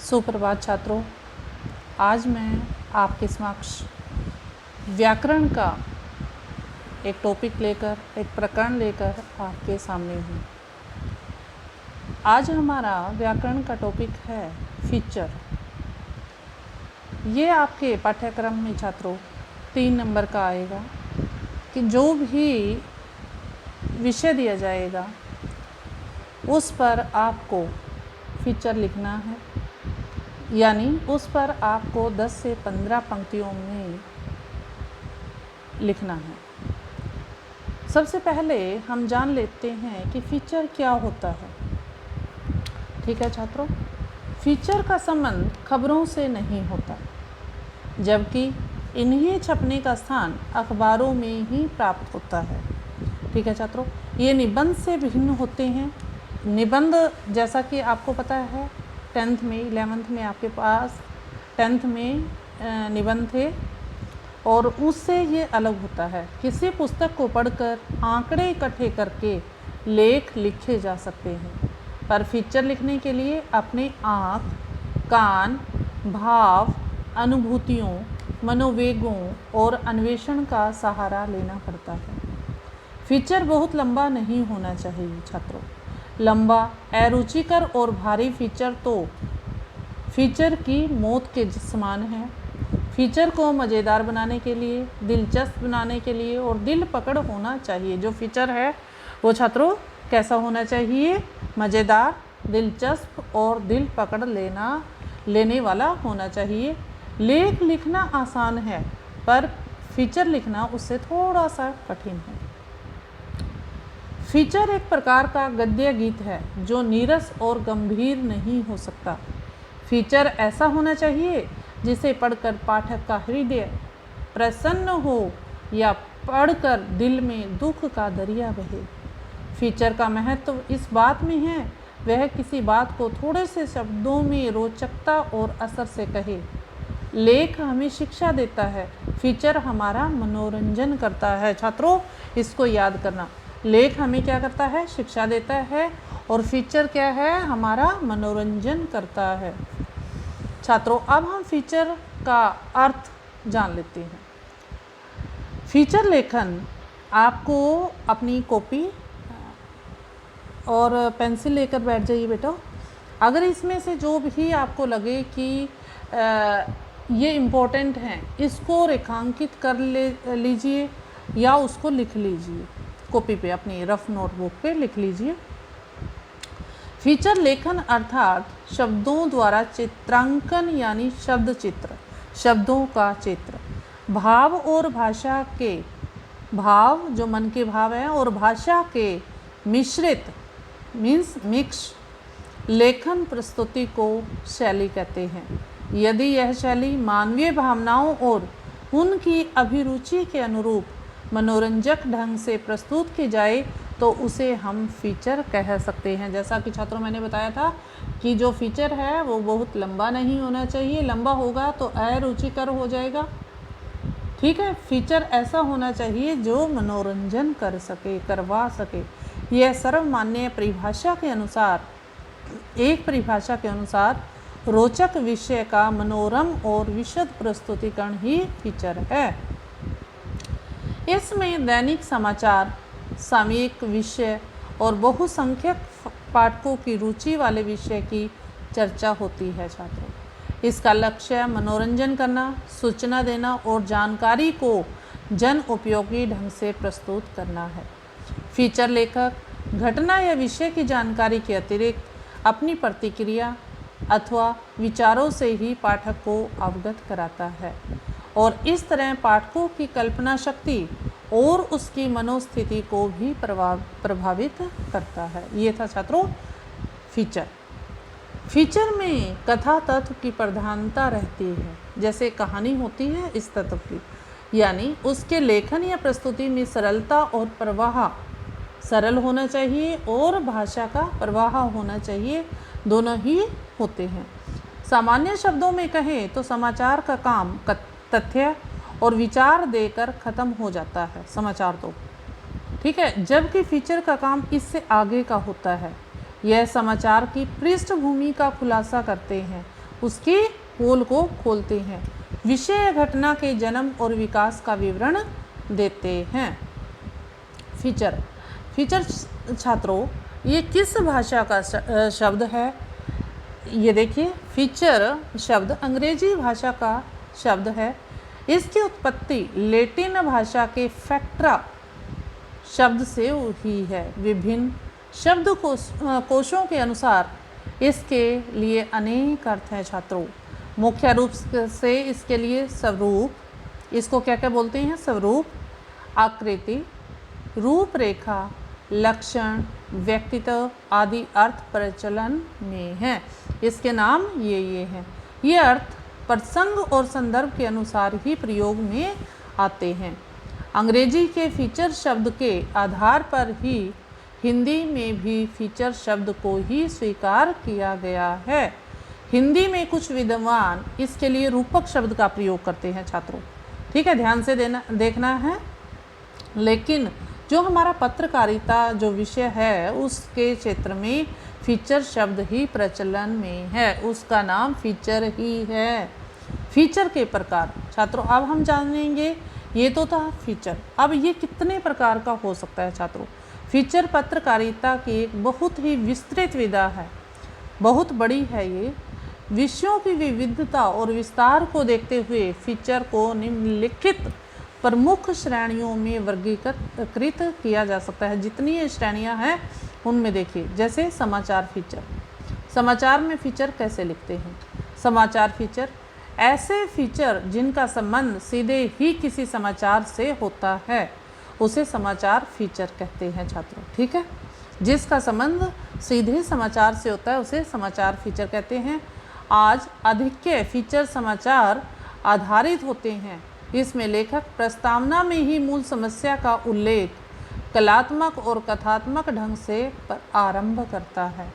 सुप्रभात छात्रों, आज मैं आपके समक्ष व्याकरण का एक टॉपिक लेकर, एक प्रकरण लेकर आपके सामने हूँ। आज हमारा व्याकरण का टॉपिक है फीचर। ये आपके पाठ्यक्रम में छात्रों 3 नंबर का आएगा कि जो भी विषय दिया जाएगा उस पर आपको फीचर लिखना है, यानी उस पर आपको 10 से 15 पंक्तियों में लिखना है। सबसे पहले हम जान लेते हैं कि फीचर क्या होता है। ठीक है छात्रों, फीचर का संबंध खबरों से नहीं होता, जबकि इन्हें छपने का स्थान अखबारों में ही प्राप्त होता है। ठीक है छात्रों, ये निबंध से भिन्न होते हैं। निबंध जैसा कि आपको पता है 10th में 11th में आपके पास 10th में निबंध थे और उससे ये अलग होता है। किसी पुस्तक को पढ़कर आंकड़े इकट्ठे करके लेख लिखे जा सकते हैं, पर फीचर लिखने के लिए अपने आँख, कान, भाव, अनुभूतियों, मनोवेगों और अन्वेषण का सहारा लेना पड़ता है। फीचर बहुत लंबा नहीं होना चाहिए छात्रों। लंबा, अरुचिकर और भारी फीचर तो फीचर की मौत के समान है। फीचर को मज़ेदार बनाने के लिए, दिलचस्प बनाने के लिए और दिल पकड़ होना चाहिए। जो फीचर है वो छात्रों कैसा होना चाहिए? मज़ेदार, दिलचस्प और दिल पकड़ लेने वाला होना चाहिए। लेख लिखना आसान है, पर फीचर लिखना उससे थोड़ा सा कठिन है। फीचर एक प्रकार का गद्य गीत है जो नीरस और गंभीर नहीं हो सकता। फीचर ऐसा होना चाहिए जिसे पढ़कर पाठक का हृदय प्रसन्न हो या पढ़कर दिल में दुख का दरिया बहे। फीचर का महत्व इस बात में है वह किसी बात को थोड़े से शब्दों में रोचकता और असर से कहे। लेख हमें शिक्षा देता है, फीचर हमारा मनोरंजन करता है। छात्रों इसको याद करना, लेख हमें क्या करता है? शिक्षा देता है, और फीचर क्या है? हमारा मनोरंजन करता है। छात्रों अब हम फीचर का अर्थ जान लेते हैं। फीचर लेखन आपको अपनी कॉपी और पेंसिल लेकर बैठ जाइए बेटा। अगर इसमें से जो भी आपको लगे कि ये इम्पोर्टेंट हैं, इसको रेखांकित कर लीजिए या उसको लिख लीजिए कॉपी पे, अपनी रफ नोटबुक पे लिख लीजिए। फीचर लेखन अर्थात शब्दों द्वारा चित्रांकन, यानी शब्द चित्र, शब्दों का चित्र, भाव और भाषा के भाव, जो मन के भाव हैं, और भाषा के मिश्रित मीन्स मिक्स लेखन प्रस्तुति को शैली कहते हैं। यदि यह शैली मानवीय भावनाओं और उनकी अभिरुचि के अनुरूप मनोरंजक ढंग से प्रस्तुत की जाए तो उसे हम फीचर कह सकते हैं। जैसा कि छात्रों मैंने बताया था कि जो फीचर है वो बहुत लंबा नहीं होना चाहिए, लंबा होगा तो अरुचिकर हो जाएगा। ठीक है, फीचर ऐसा होना चाहिए जो मनोरंजन करवा सके। यह सर्वमान्य परिभाषा के अनुसार, एक परिभाषा के अनुसार रोचक विषय का मनोरम और विशद प्रस्तुतिकरण ही फीचर है। इसमें दैनिक समाचार, सामयिक विषय और बहुसंख्यक पाठकों की रुचि वाले विषय की चर्चा होती है। छात्रों इसका लक्ष्य मनोरंजन करना, सूचना देना और जानकारी को जन उपयोगी ढंग से प्रस्तुत करना है। फीचर लेखक घटना या विषय की जानकारी के अतिरिक्त अपनी प्रतिक्रिया अथवा विचारों से ही पाठक को अवगत कराता है और इस तरह पाठकों की कल्पना शक्ति और उसकी मनोस्थिति को भी प्रभावित करता है। ये था छात्रों फीचर। फीचर में कथा तत्व की प्रधानता रहती है, जैसे कहानी होती है इस तत्व की, यानी उसके लेखन या प्रस्तुति में सरलता और प्रवाह, सरल होना चाहिए और भाषा का प्रवाह होना चाहिए, दोनों ही होते हैं। सामान्य शब्दों में कहें तो समाचार का काम तथ्य और विचार देकर ख़त्म हो जाता है, समाचार तो ठीक है, जबकि फीचर का काम इससे आगे का होता है। यह समाचार की पृष्ठभूमि का खुलासा करते हैं उसकी पोल को खोलते हैं, विषय घटना के जन्म और विकास का विवरण देते हैं। फीचर छात्रों, ये किस भाषा का शब्द है? ये देखिए, फीचर शब्द अंग्रेजी भाषा का शब्द है। इसकी उत्पत्ति लैटिन भाषा के फैक्ट्रा शब्द से हुई है। विभिन्न शब्द कोशों के अनुसार इसके लिए अनेक अर्थ हैं छात्रों। मुख्य रूप से इसके लिए स्वरूप, इसको क्या क्या बोलते हैं? स्वरूप, आकृति, रूपरेखा, लक्षण, व्यक्तित्व आदि अर्थ प्रचलन में हैं। इसके नाम ये हैं। ये अर्थ प्रसंग और संदर्भ के अनुसार ही प्रयोग में आते हैं। अंग्रेजी के फीचर शब्द के आधार पर ही हिंदी में भी फीचर शब्द को ही स्वीकार किया गया है। हिंदी में कुछ विद्वान इसके लिए रूपक शब्द का प्रयोग करते हैं छात्रों, ठीक है, ध्यान से देखना है। लेकिन जो हमारा पत्रकारिता जो विषय है उसके क्षेत्र में फीचर शब्द ही प्रचलन में है, उसका नाम फीचर ही है। फीचर के प्रकार छात्रों अब हम जानेंगे। ये तो था फीचर, अब ये कितने प्रकार का हो सकता है छात्रों? फीचर पत्रकारिता की एक बहुत ही विस्तृत विधा है, बहुत बड़ी है। ये विषयों की विविधता और विस्तार को देखते हुए फीचर को निम्नलिखित प्रमुख श्रेणियों में वर्गीकृत किया जा सकता है। जितनी ये श्रेणियां हैं उनमें देखिए, जैसे समाचार फीचर। समाचार में फीचर कैसे लिखते हैं? समाचार फीचर ऐसे फीचर जिनका संबंध सीधे ही किसी समाचार से होता है, उसे समाचार फीचर कहते हैं छात्रों, ठीक है। जिसका संबंध सीधे समाचार से होता है उसे समाचार फीचर कहते हैं। आज अधिक फीचर समाचार आधारित होते हैं। इसमें लेखक प्रस्तावना में ही मूल समस्या का उल्लेख कलात्मक और कथात्मक ढंग से आरंभ करता है।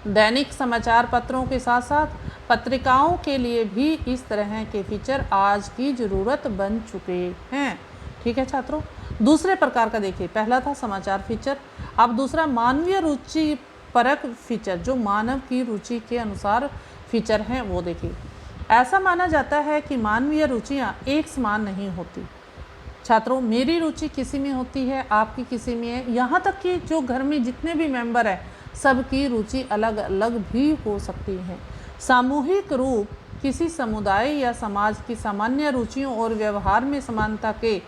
दैनिक समाचार पत्रों के साथ साथ पत्रिकाओं के लिए भी इस तरह के फीचर आज की ज़रूरत बन चुके हैं, ठीक है छात्रों। दूसरे प्रकार का देखिए, पहला था समाचार फीचर, अब दूसरा मानवीय रुचि परक फीचर, जो मानव की रुचि के अनुसार फीचर हैं वो देखिए। ऐसा माना जाता है कि मानवीय रुचियाँ एक समान नहीं होती छात्रों। मेरी रुचि किसी में होती है, आपकी किसी में है, यहाँ तक कि जो घर में जितने भी मेंबर हैं सबकी रुचि अलग अलग भी हो सकती है। सामूहिक रूप किसी समुदाय या समाज की सामान्य रुचियों और व्यवहार में समानता के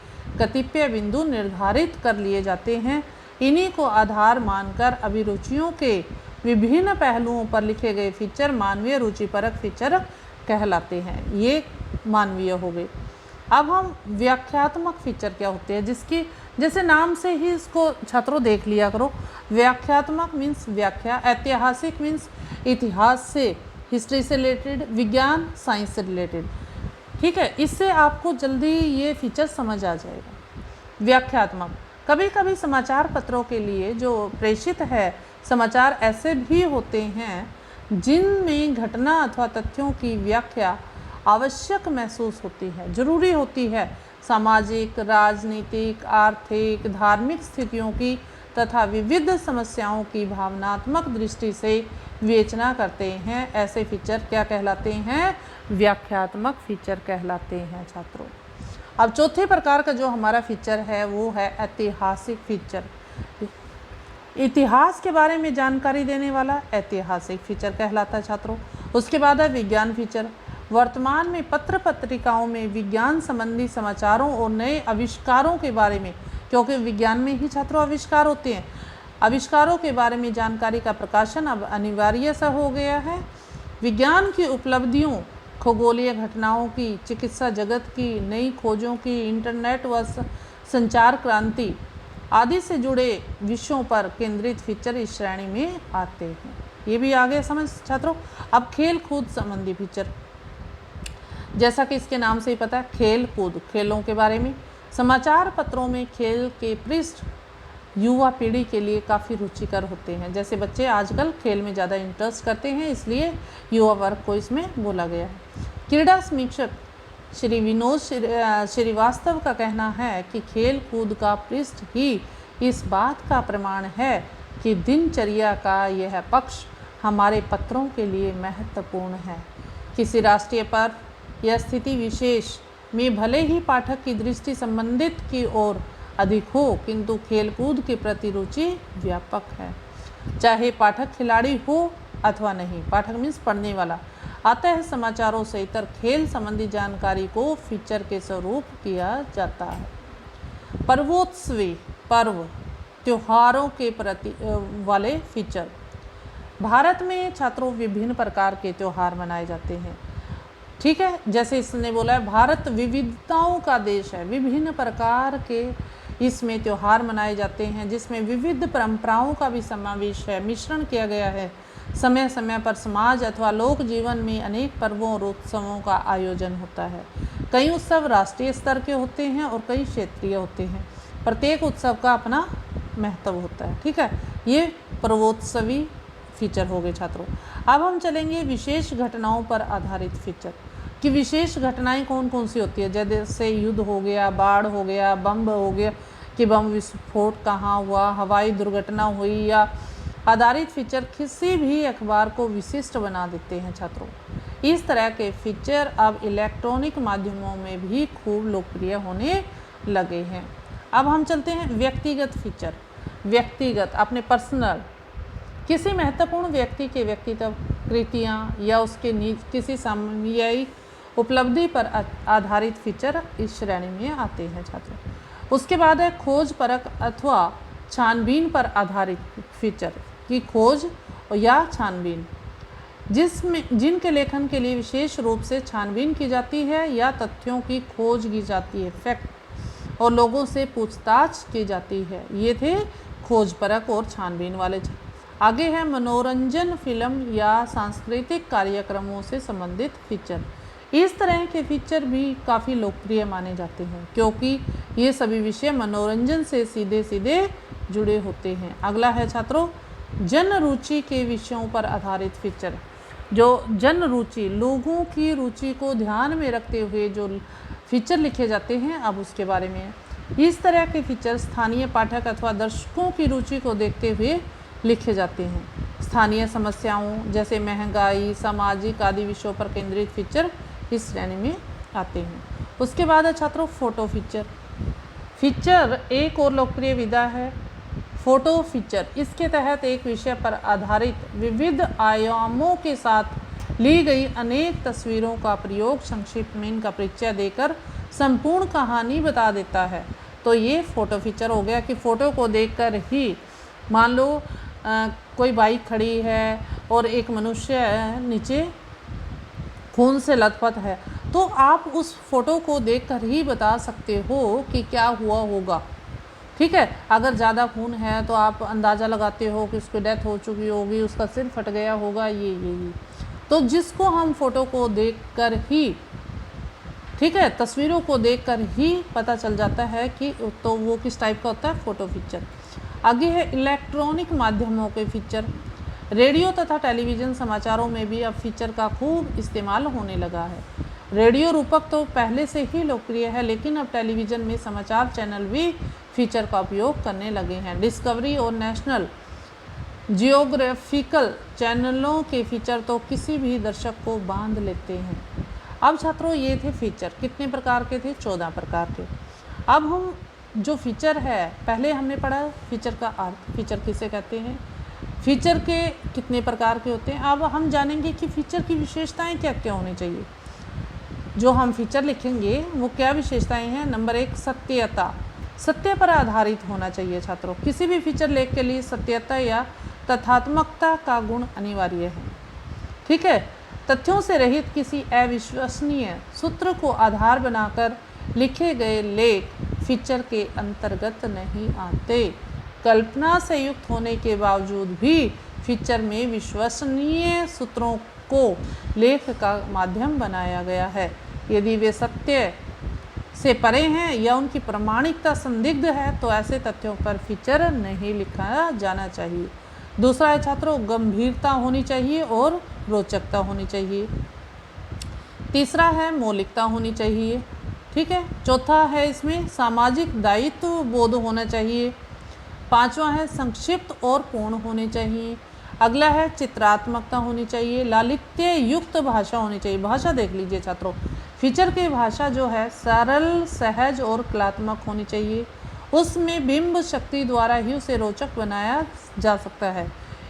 कतिपय बिंदु निर्धारित कर लिए जाते हैं। इन्हीं को आधार मानकर अभिरुचियों के विभिन्न पहलुओं पर लिखे गए फीचर मानवीय रुचिपरक फीचर कहलाते हैं। ये मानवीय हो गए। अब हम व्याख्यात्मक फीचर क्या होते हैं, जिसकी जैसे नाम से ही इसको छात्रों देख लिया करो। व्याख्यात्मक मीन्स व्याख्या, ऐतिहासिक मीन्स इतिहास से, हिस्ट्री से रिलेटेड, विज्ञान साइंस से रिलेटेड, ठीक है। इससे आपको जल्दी ये फीचर समझ आ जाएगा। व्याख्यात्मक, कभी कभी समाचार पत्रों के लिए जो प्रेषित है समाचार ऐसे भी होते हैं जिनमें घटना अथवा तथ्यों की व्याख्या आवश्यक महसूस होती है, जरूरी होती है। सामाजिक, राजनीतिक, आर्थिक, धार्मिक स्थितियों की तथा विविध समस्याओं की भावनात्मक दृष्टि से विवेचना करते हैं। ऐसे फीचर क्या कहलाते हैं? व्याख्यात्मक फीचर कहलाते हैं छात्रों। अब चौथे प्रकार का जो हमारा फीचर है वो है ऐतिहासिक फीचर। इतिहास के बारे में जानकारी देने वाला ऐतिहासिक फीचर कहलाता है छात्रों। उसके बाद है विज्ञान फीचर। वर्तमान में पत्र पत्रिकाओं में विज्ञान संबंधी समाचारों और नए आविष्कारों के बारे में, क्योंकि विज्ञान में ही छात्रों आविष्कार होते हैं, आविष्कारों के बारे में जानकारी का प्रकाशन अब अनिवार्य सा हो गया है। विज्ञान की उपलब्धियों, खगोलीय घटनाओं की, चिकित्सा जगत की नई खोजों की, इंटरनेट व संचार क्रांति आदि से जुड़े विषयों पर केंद्रित फीचर इस श्रेणी में आते हैं। ये भी आगे समझ छात्रों। अब खेल कूद संबंधी फीचर, जैसा कि इसके नाम से ही पता है, खेल कूद, खेलों के बारे में। समाचार पत्रों में खेल के पृष्ठ युवा पीढ़ी के लिए काफ़ी रुचिकर होते हैं। जैसे बच्चे आजकल खेल में ज़्यादा इंटरेस्ट करते हैं, इसलिए युवा वर्ग को इसमें बोला गया है। क्रीड़ा समीक्षक श्री विनोद श्रीवास्तव का कहना है कि खेल कूद का पृष्ठ ही इस बात का प्रमाण है कि दिनचर्या का यह पक्ष हमारे पत्रों के लिए महत्वपूर्ण है। किसी राष्ट्रीय पर्व या स्थिति विशेष में भले ही पाठक की दृष्टि संबंधित की ओर अधिक हो, किंतु खेलकूद के प्रति रुचि व्यापक है। चाहे पाठक खिलाड़ी हो अथवा नहीं, पाठक मीन्स पढ़ने वाला, अतः समाचारों से इतर खेल संबंधी जानकारी को फीचर के स्वरूप किया जाता है। पर्वोत्सवी पर्व त्योहारों के प्रति वाले फीचर। भारत में छात्रों विभिन्न प्रकार के त्योहार मनाए जाते हैं। ठीक है, जैसे इसने बोला है भारत विविधताओं का देश है, विभिन्न प्रकार के इसमें त्योहार मनाए जाते हैं जिसमें विविध परंपराओं का भी समावेश है, मिश्रण किया गया है। समय समय पर समाज अथवा लोक जीवन में अनेक पर्वों और उत्सवों का आयोजन होता है। कई उत्सव राष्ट्रीय स्तर के होते हैं और कई क्षेत्रीय होते हैं। प्रत्येक उत्सव का अपना महत्व होता है। ठीक है, ये पर्वोत्सवी फीचर हो गए छात्रों। अब हम चलेंगे विशेष घटनाओं पर आधारित फीचर कि विशेष घटनाएं कौन कौन सी होती है। जैसे युद्ध हो गया, बाढ़ हो गया, बम हो गया कि बम विस्फोट कहाँ हुआ, हवाई दुर्घटना हुई, या आधारित फीचर किसी भी अखबार को विशिष्ट बना देते हैं छात्रों। इस तरह के फीचर अब इलेक्ट्रॉनिक माध्यमों में भी खूब लोकप्रिय होने लगे हैं। अब हम चलते हैं व्यक्तिगत फीचर। व्यक्तिगत अपने पर्सनल, किसी महत्वपूर्ण व्यक्ति के व्यक्तित्व, कृतियाँ या उसके किसी सामयिक उपलब्धि पर आधारित फीचर इस श्रेणी में आते हैं छात्रों। उसके बाद है खोज परख अथवा छानबीन पर आधारित फीचर की खोज या छानबीन, जिनके लेखन के लिए विशेष रूप से छानबीन की जाती है या तथ्यों की खोज की जाती है, फैक्ट, और लोगों से पूछताछ की जाती है। ये थे खोज परख और छानबीन वाले। आगे है मनोरंजन, फिल्म या सांस्कृतिक कार्यक्रमों से संबंधित फीचर। इस तरह के फीचर भी काफ़ी लोकप्रिय माने जाते हैं क्योंकि ये सभी विषय मनोरंजन से सीधे सीधे जुड़े होते हैं। अगला है छात्रों जन रुचि के विषयों पर आधारित फीचर। जो जन रुचि, लोगों की रुचि को ध्यान में रखते हुए जो फीचर लिखे जाते हैं, अब उसके बारे में। इस तरह के फीचर स्थानीय पाठक अथवा दर्शकों की रुचि को देखते हुए लिखे जाते हैं। स्थानीय समस्याओं जैसे महंगाई, सामाजिक आदि विषयों पर केंद्रित फीचर इस श्रेणी में आते हैं। उसके बाद है छात्रों फोटो फीचर। फीचर एक और लोकप्रिय विधा है फोटो फीचर। इसके तहत एक विषय पर आधारित विविध आयामों के साथ ली गई अनेक तस्वीरों का प्रयोग संक्षिप्त में इनका परिचय देकर संपूर्ण कहानी बता देता है। तो ये फोटो फीचर हो गया कि फ़ोटो को देखकर ही, मान लो कोई बाइक खड़ी है और एक मनुष्य नीचे खून से लथपथ है, तो आप उस फोटो को देखकर ही बता सकते हो कि क्या हुआ होगा। ठीक है, अगर ज़्यादा खून है तो आप अंदाज़ा लगाते हो कि उसकी डेथ हो चुकी होगी, उसका सिर फट गया होगा, ये। तो जिसको हम फोटो को देखकर ही, ठीक है, तस्वीरों को देखकर ही पता चल जाता है कि तो वो किस टाइप का होता है, फोटो फीचर। आगे है इलेक्ट्रॉनिक माध्यमों के फीचर। रेडियो तथा टेलीविज़न समाचारों में भी अब फीचर का खूब इस्तेमाल होने लगा है। रेडियो रूपक तो पहले से ही लोकप्रिय है, लेकिन अब टेलीविज़न में समाचार चैनल भी फीचर का उपयोग करने लगे हैं। डिस्कवरी और नेशनल जियोग्राफिकल चैनलों के फीचर तो किसी भी दर्शक को बांध लेते हैं। अब छात्रों ये थे फीचर, कितने प्रकार के थे, 14 प्रकार के। अब हम जो फीचर है, पहले हमने पढ़ा फीचर का अर्थ, फीचर किसे कहते हैं, फीचर के कितने प्रकार के होते हैं। अब हम जानेंगे कि फीचर की विशेषताएं क्या क्या होनी चाहिए। जो हम फीचर लिखेंगे वो क्या विशेषताएं हैं। नंबर 1 सत्यता, सत्य पर आधारित होना चाहिए छात्रों। किसी भी फीचर लेख के लिए सत्यता या तथ्यात्मकता का गुण अनिवार्य है। ठीक है, तथ्यों से रहित किसी अविश्वसनीय सूत्र को आधार बनाकर लिखे गए लेख फीचर के अंतर्गत नहीं आते। कल्पना से युक्त होने के बावजूद भी फीचर में विश्वसनीय सूत्रों को लेख का माध्यम बनाया गया है। यदि वे सत्य से परे हैं या उनकी प्रामाणिकता संदिग्ध है तो ऐसे तथ्यों पर फीचर नहीं लिखा जाना चाहिए। दूसरा है छात्रों गंभीरता होनी चाहिए और रोचकता होनी चाहिए। तीसरा है मौलिकता होनी चाहिए। ठीक है, चौथा है इसमें सामाजिक दायित्व बोध होना चाहिए। पांचवा है संक्षिप्त और पूर्ण होने चाहिए। अगला है चित्रात्मकता होनी चाहिए, लालित्य युक्त भाषा होनी चाहिए। भाषा देख लीजिए छात्रों, फीचर की भाषा जो है सरल, सहज और कलात्मक होनी चाहिए। उसमें बिंब शक्ति द्वारा ही उसे रोचक बनाया जा सकता है।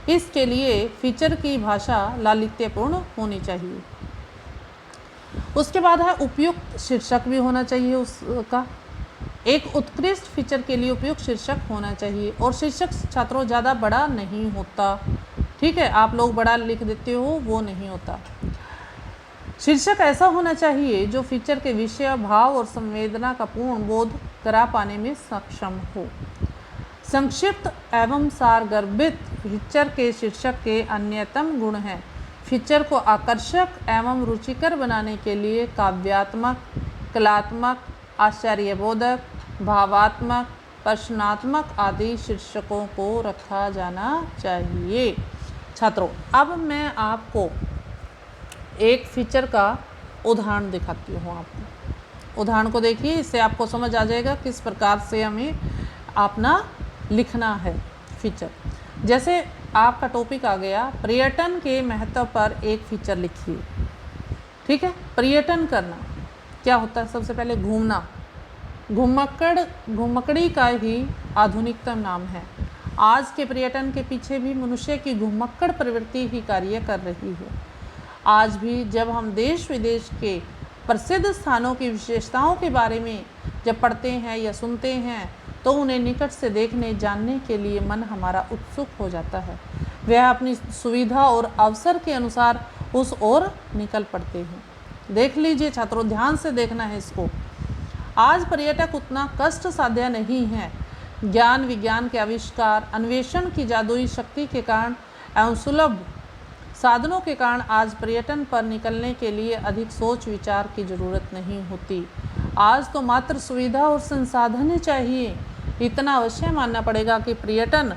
इसके लिए फीचर की भाषा लालित्यपूर्ण होनी चाहिए। उसके बाद है उपयुक्त शीर्षक भी होना चाहिए उसका। एक उत्कृष्ट फीचर के लिए उपयुक्त शीर्षक होना चाहिए, और शीर्षक छात्रों ज़्यादा बड़ा नहीं होता, ठीक है, आप लोग बड़ा लिख देते हो, वो नहीं होता। शीर्षक ऐसा होना चाहिए जो फीचर के विषय, भाव और संवेदना का पूर्ण बोध करा पाने में सक्षम हो। संक्षिप्त एवं सारगर्भित फीचर के शीर्षक के अन्यतम गुण हैं। फीचर को आकर्षक एवं रुचिकर बनाने के लिए काव्यात्मक, कलात्मक, आश्चर्यबोधक, भावात्मक, प्रश्नात्मक आदि शीर्षकों को रखा जाना चाहिए। छात्रों, अब मैं आपको एक फीचर का उदाहरण दिखाती हूँ। आपको उदाहरण को देखिए, इससे आपको समझ आ जाएगा किस प्रकार से हमें अपना लिखना है फीचर। जैसे आपका टॉपिक आ गया पर्यटन के महत्व पर एक फीचर लिखिए, ठीक है। पर्यटन करना क्या होता है? सबसे पहले घूमना, घुमक्कड़ी का ही आधुनिकतम नाम है। आज के पर्यटन के पीछे भी मनुष्य की घुमक्कड़ प्रवृत्ति ही कार्य कर रही है। आज भी जब हम देश विदेश के प्रसिद्ध स्थानों की विशेषताओं के बारे में जब पढ़ते हैं या सुनते हैं, तो उन्हें निकट से देखने जानने के लिए मन हमारा उत्सुक हो जाता है। वह अपनी सुविधा और अवसर के अनुसार उस ओर निकल पड़ते हैं। देख लीजिए छात्रों, ध्यान से देखना है इसको। आज पर्यटक उतना कष्ट साध्य नहीं है। ज्ञान विज्ञान के आविष्कार, अन्वेषण की जादुई शक्ति के कारण एवं सुलभ साधनों के कारण आज पर्यटन पर निकलने के लिए अधिक सोच विचार की जरूरत नहीं होती। आज तो मात्र सुविधा और संसाधन चाहिए। इतना अवश्य मानना पड़ेगा कि पर्यटन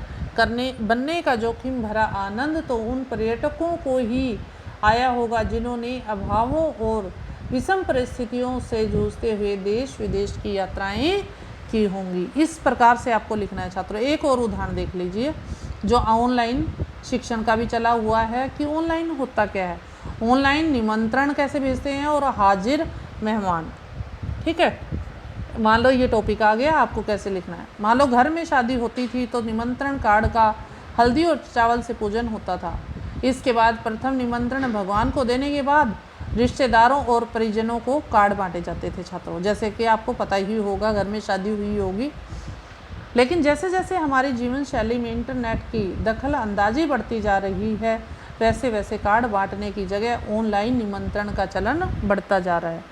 बनने का जोखिम भरा आनंद तो उन पर्यटकों को ही आया होगा जिन्होंने अभावों और विषम परिस्थितियों से जूझते हुए देश विदेश की यात्राएं की होंगी। इस प्रकार से आपको लिखना है छात्रों। एक और उदाहरण देख लीजिए जो ऑनलाइन शिक्षण का भी चला हुआ है कि ऑनलाइन होता क्या है। ऑनलाइन निमंत्रण कैसे भेजते हैं और हाजिर मेहमान, ठीक है। मान लो ये टॉपिक आ गया, आपको कैसे लिखना है। मान लो घर में शादी होती थी तो निमंत्रण कार्ड का हल्दी और चावल से पूजन होता था। इसके बाद प्रथम निमंत्रण भगवान को देने के बाद रिश्तेदारों और परिजनों को कार्ड बांटे जाते थे छात्रों। जैसे कि आपको पता ही होगा, घर में शादी हुई होगी। लेकिन जैसे जैसे हमारी जीवन शैली में इंटरनेट की दखल अंदाजी बढ़ती जा रही है, वैसे वैसे कार्ड बांटने की जगह ऑनलाइन निमंत्रण का चलन बढ़ता जा रहा है,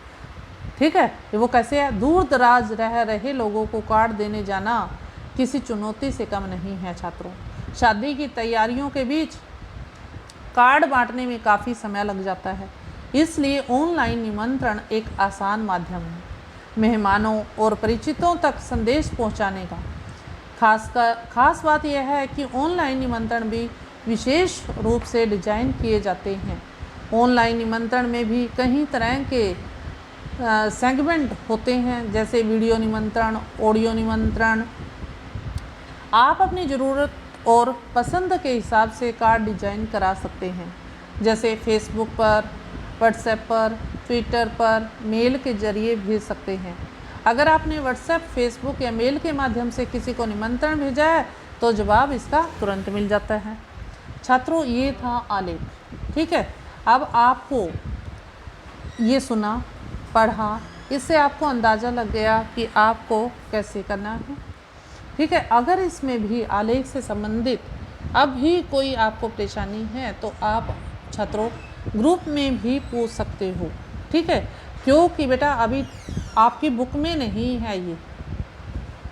ठीक है। वो कैसे है? दूर दराज रह रहे लोगों को कार्ड देने जाना किसी चुनौती से कम नहीं है छात्रों। शादी की तैयारियों के बीच कार्ड बांटने में काफ़ी समय लग जाता है, इसलिए ऑनलाइन निमंत्रण एक आसान माध्यम है मेहमानों और परिचितों तक संदेश पहुंचाने का। खास बात यह है कि ऑनलाइन निमंत्रण भी विशेष रूप से डिजाइन किए जाते हैं। ऑनलाइन निमंत्रण में भी कई तरह के सेगमेंट होते हैं, जैसे वीडियो निमंत्रण, ऑडियो निमंत्रण। आप अपनी ज़रूरत और पसंद के हिसाब से कार्ड डिजाइन करा सकते हैं, जैसे फेसबुक पर, व्हाट्सएप पर, ट्विटर पर, मेल के जरिए भेज सकते हैं। अगर आपने व्हाट्सएप, फेसबुक या मेल के माध्यम से किसी को निमंत्रण भेजा है तो जवाब इसका तुरंत मिल जाता है। छात्रों, ये था आलेख, ठीक है। अब आपको ये सुना, पढ़ा, इससे आपको अंदाज़ा लग गया कि आपको कैसे करना है, ठीक है। अगर इसमें भी आलेख से संबंधित अब भी कोई आपको परेशानी है तो आप छात्रों ग्रुप में भी पूछ सकते हो, ठीक है। क्योंकि बेटा अभी आपकी बुक में नहीं है ये,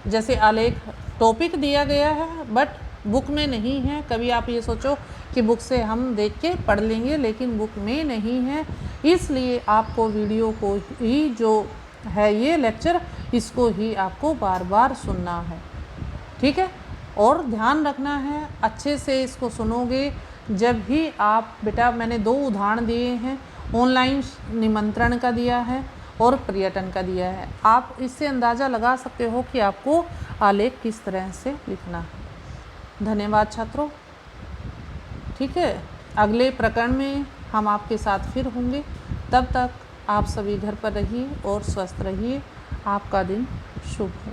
जैसे आलेख टॉपिक दिया गया है बट बुक में नहीं है। कभी आप ये सोचो कि बुक से हम देख के पढ़ लेंगे, लेकिन बुक में नहीं है। इसलिए आपको वीडियो को ही जो है ये लेक्चर, इसको ही आपको बार बार सुनना है, ठीक है। और ध्यान रखना है, अच्छे से इसको सुनोगे जब भी आप, बेटा मैंने 2 उदाहरण दिए हैं, ऑनलाइन निमंत्रण का दिया है और पर्यटन का दिया है। आप इससे अंदाज़ा लगा सकते हो कि आपको आलेख किस तरह से लिखना है। धन्यवाद छात्रों। ठीक है, अगले प्रकरण में हम आपके साथ फिर होंगे। तब तक आप सभी घर पर रहिए और स्वस्थ रहिए। आपका दिन शुभ हो।